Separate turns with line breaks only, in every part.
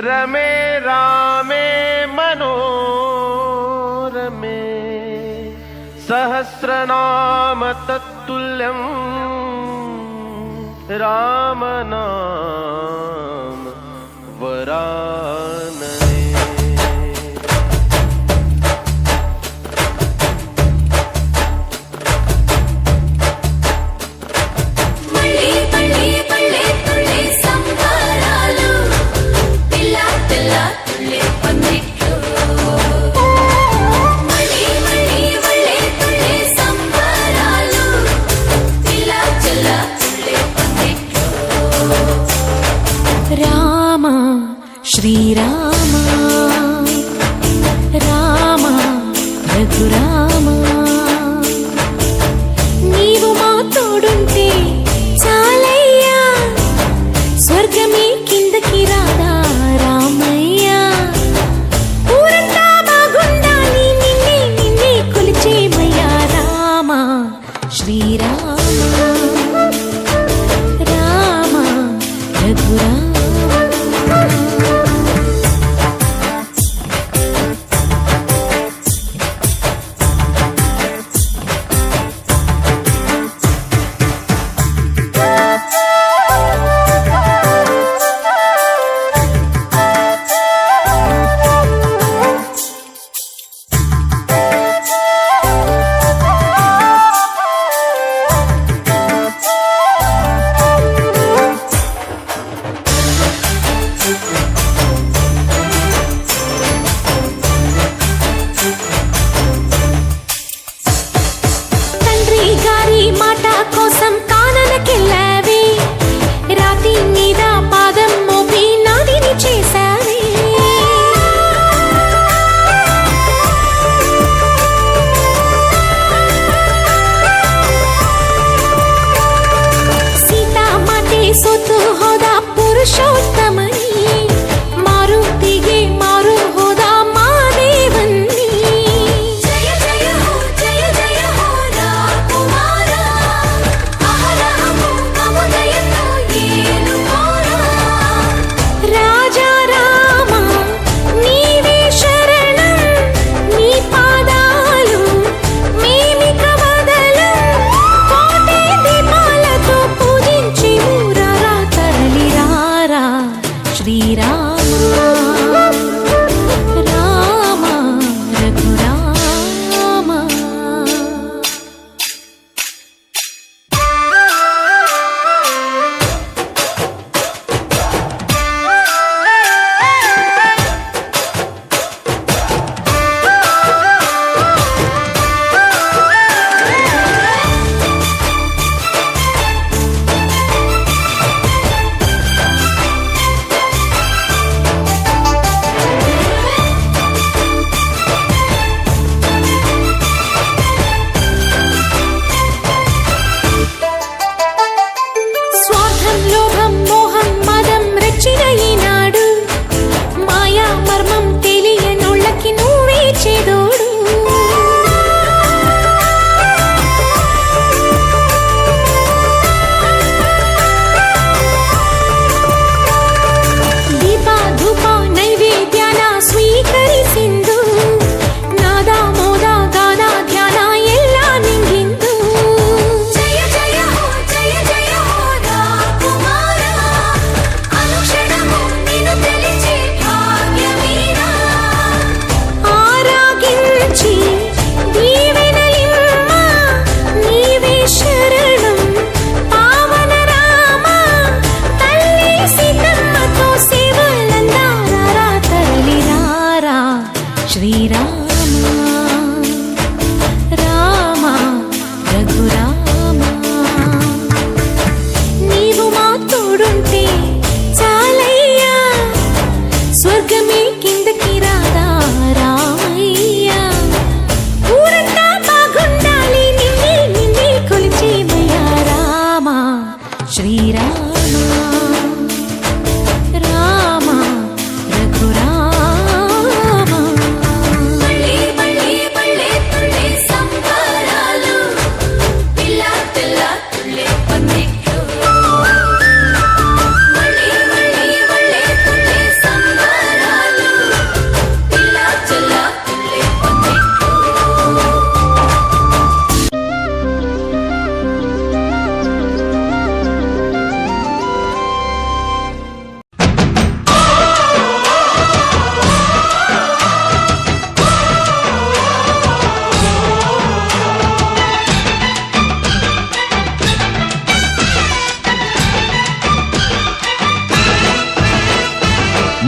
रमे रामे मनोरमे सहस्रनाम तत्तुल्यं रामनाम वरानने।
रामा श्रीरामा रामा रघुरामा నీవు మా తోడుంటే చాలయ్యా స్వర్గమే కిందకి రాదా రామయ్యా ఊరంతా బాగుండాలి నిన్నే నిన్నే కొలిచేమయ్యా రామా శ్రీరామా రామా రఘురామా
रामा रघुरामा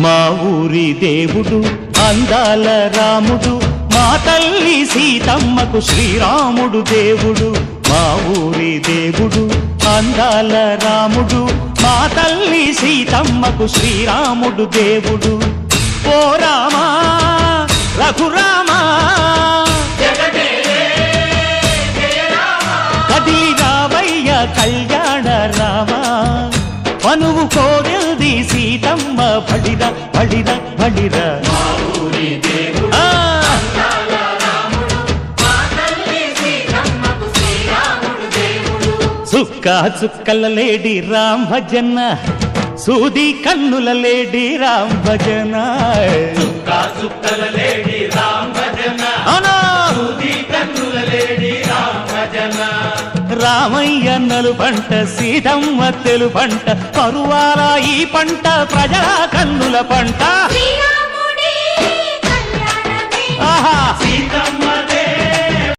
మా ఊరి దేవుడు అందాల రాముడు మా తల్లి సీతమ్మకు శ్రీరాముడు దేవుడు మా ఊరి దేవుడు అందాల రాముడు మా తల్లి సీతమ్మకు శ్రీరాముడు దేవుడు ఓ రామా రఘురామా కదిలి రావయ్య కళ్యాణ రామా మనువు కోరింది సీతమ్మ బడిర బడిర బడిర చుక్క చుక్కల లేడి రామ్ భజన సూది కన్నుల లేడి రామ్ భజన
చుక్కల లేడి రామ్ భజన సూది కన్నుల లేడి రామ్ భజన
రామయ్య నలు పంట సీతమ్మ తెలు పంట పరువాల ఈ పంట ప్రజల కన్నుల పంట
శ్రీరాముడి కళ్యాణమే
ఆహా
సీతమ్మ